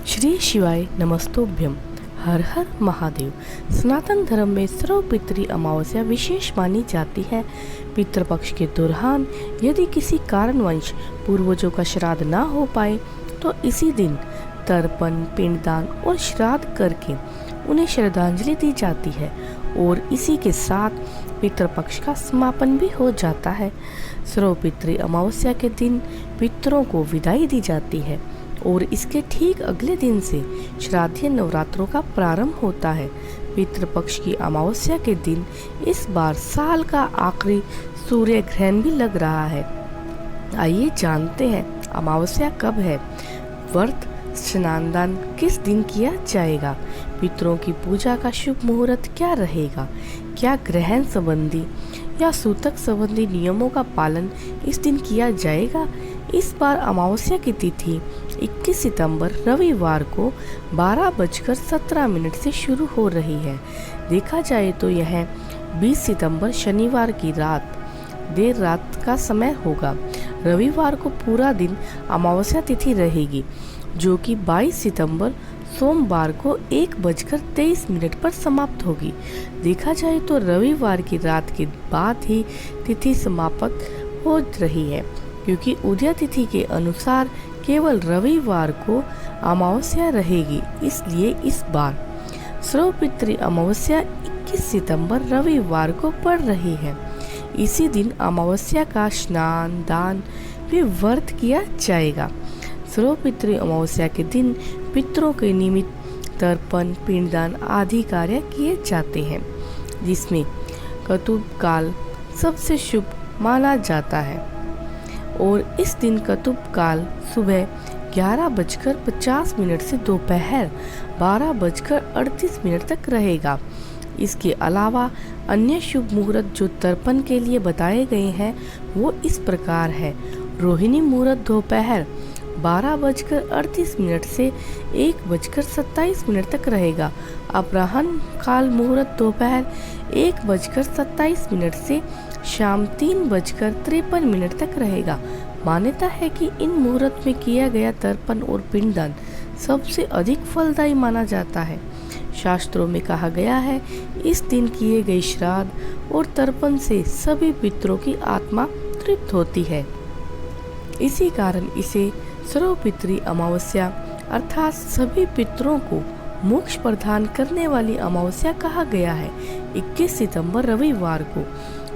श्री शिवाय नमस्तोभ्यम। हर हर महादेव। सनातन धर्म में सर्व पितृ अमावस्या विशेष मानी जाती है। पितृपक्ष के दौरान यदि किसी कारणवश पूर्वजों का श्राद्ध ना हो पाए तो इसी दिन तर्पण, पिंडदान और श्राद्ध करके उन्हें श्रद्धांजलि दी जाती है और इसी के साथ पितृपक्ष का समापन भी हो जाता है। सर्व पितृ अमावस्या के दिन पितरों को विदाई दी जाती है और इसके ठीक अगले दिन से श्राद्धीय नवरात्रों का प्रारंभ होता है। पितृपक्ष की अमावस्या के दिन इस बार साल का आखिरी सूर्य ग्रहण भी लग रहा है। आइए जानते हैं अमावस्या कब है, व्रत स्नान किस दिन किया जाएगा, पितरों की पूजा का शुभ मुहूर्त क्या रहेगा, क्या ग्रहण संबंधी या सूतक संबंधी नियमों का पालन इस दिन किया जाएगा। इस बार अमावस्या की तिथि 21 सितंबर रविवार को 12:17 से शुरू हो रही है। देखा जाए तो यह 20 सितंबर शनिवार की रात देर रात का समय होगा। रविवार को पूरा दिन अमावस्या तिथि रहेगी जो कि 22 सितंबर सोमवार को 1:23 पर समाप्त होगी। देखा जाए तो रविवार की रात के बाद ही तिथि समाप्त हो रही है क्योंकि उदय तिथि के अनुसार केवल रविवार को अमावस्या रहेगी। इसलिए इस बार सर्व पितृ अमावस्या 21 सितंबर रविवार को पड़ रही है। इसी दिन अमावस्या का स्नान दान भी व्रत किया जाएगा। सर्व पितृ अमावस्या के दिन पितरों के निमित्त तर्पण, पिंडदान आदि कार्य किए जाते हैं जिसमें कतुब काल सबसे शुभ माना जाता है और इस दिन कतुब काल सुबह 11:50 से दोपहर 12:38 तक रहेगा। इसके अलावा अन्य शुभ मुहूर्त जो तर्पण के लिए बताए गए हैं वो इस प्रकार है। रोहिणी मुहूर्त दोपहर 12:38 से 1:27 तक रहेगा। अपराह्न काल मुहूर्त दोपहर 1:27 से शाम 3:53 तक रहेगा। मान्यता है कि इन मुहूर्त में किया गया तर्पण और पिंडदान सबसे अधिक फलदायी माना जाता है। शास्त्रों में कहा गया है इस दिन किए गए श्राद्ध और तर्पण से सभी पितरों की आत्मा तृप्त होती है। इसी कारण इसे सर्व पितृ अमावस्या अर्थात सभी पितरों को मोक्ष प्रदान करने वाली अमावस्या कहा गया है। 21 सितंबर रविवार को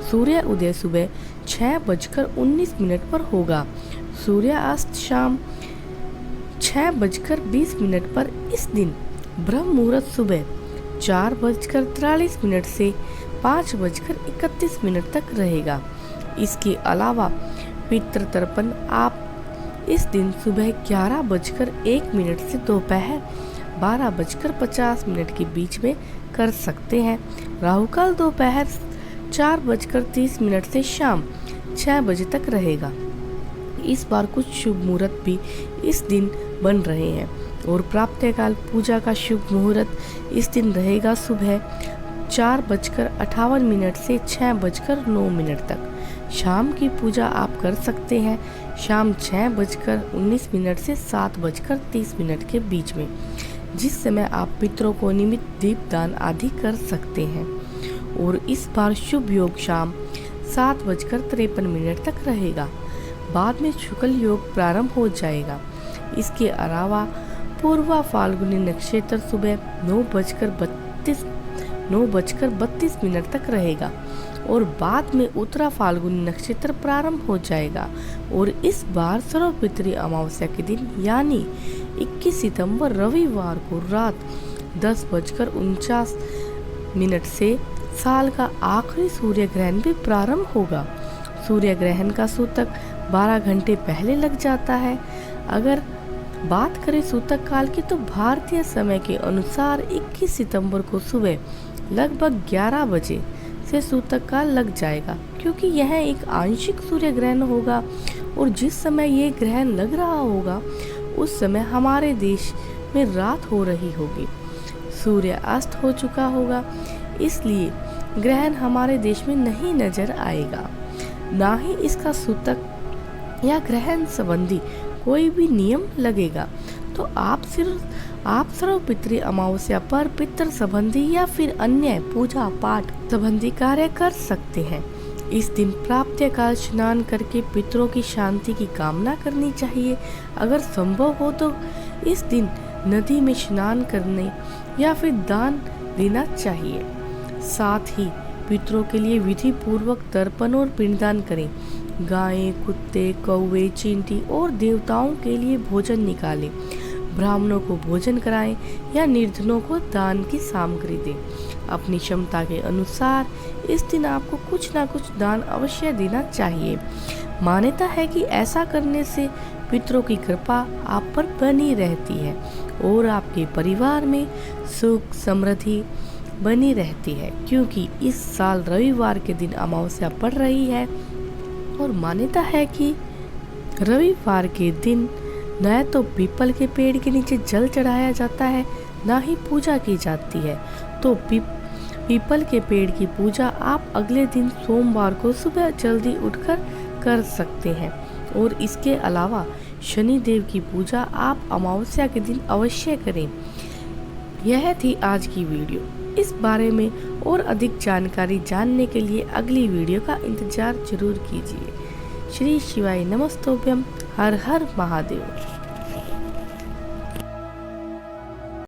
सूर्य उदय सुबह 6:19 पर होगा। सूर्यास्त शाम 6:20 पर। इस दिन ब्रह्म मुहूर्त सुबह 4:43 से 5:31 तक रहेगा। इसके अलावा पितृ तर्पण आप इस दिन सुबह 11:01 से दोपहर 12:50 के बीच में कर सकते हैं। राहुकाल दोपहर 4:30 से शाम 6 बजे तक रहेगा। इस बार कुछ शुभ मुहूर्त भी इस दिन बन रहे हैं और प्रातःकाल पूजा का शुभ मुहूर्त इस दिन रहेगा सुबह 4:58 से 6:09 तक। शाम की पूजा आप कर सकते हैं शाम 6:19 से 7:30 के बीच में, जिस समय आप पितरों को निमित्त दीपदान आदि कर सकते हैं। और इस बार शुभ योग शाम 7:53 तक रहेगा। बाद में शुक्ल योग प्रारंभ हो जाएगा। इसके अलावा पूर्वा फाल्गुनी नक्षत्र सुबह 9:32 तक रहेगा और बाद में उत्तरा फाल्गुनी नक्षत्र प्रारंभ हो जाएगा। और इस बार सर्व पितृ अमावस्या के दिन यानी 21 सितंबर रविवार को रात 10:49 से साल का आखिरी सूर्य ग्रहण भी प्रारंभ होगा। सूर्य ग्रहण का सूतक 12 घंटे पहले लग जाता है। अगर बात करें सूतक काल की तो भारतीय समय के अनुसार 21 सितंबर को सुबह लगभग 11 बजे से सूतक काल लग जाएगा क्योंकि यह एक आंशिक सूर्य ग्रहण होगा और जिस समय ये ग्रहण लग रहा होगा उस समय हमारे देश में रात हो रही होगी, सूर्य अस्त हो चुका होगा, इसलिए ग्रहण हमारे देश में नहीं नजर आएगा। ना ही इसका सूतक या ग्रहण संबंधी कोई भी नियम लगेगा। तो आप सर्वपितृ अमावस्या पर पितृ संबंधी या फिर अन्य पूजा पाठ संबंधी कार्य कर सकते हैं। इस दिन प्रातःकाल स्नान करके पितरों की शांति की कामना करनी चाहिए। अगर संभव हो तो इस दिन नदी में स्नान करने या फिर दान देना चाहिए। साथ ही पितरों के लिए विधि पूर्वक तर्पण और पिंडदान करें। गायें, कुत्ते, कौवे, चींटी और देवताओं के लिए भोजन निकालें। ब्राह्मणों को भोजन कराएं या निर्धनों को दान की सामग्री दें। अपनी क्षमता के अनुसार इस दिन आपको कुछ ना कुछ दान अवश्य देना चाहिए। मान्यता है कि ऐसा करने से पितरों की कृपा आप पर बनी रहती है और आपके परिवार में सुख समृद्धि बनी रहती है। क्योंकि इस साल रविवार के दिन अमावस्या पड़ रही है और मान्यता है कि रविवार के दिन न तो पीपल के पेड़ के नीचे जल चढ़ाया जाता है, ना ही पूजा की जाती है। तो पीपल के पेड़ की पूजा आप अगले दिन सोमवार को सुबह जल्दी उठकर कर सकते हैं। और इसके अलावा शनि देव की पूजा आप अमावस्या के दिन अवश्य करें। यह थी आज की वीडियो। इस बारे में और अधिक जानकारी जानने के लिए अगली वीडियो का इंतजार जरूर कीजिए। श्री शिवाय नमस्तोभ्यम। हर हर महादेव।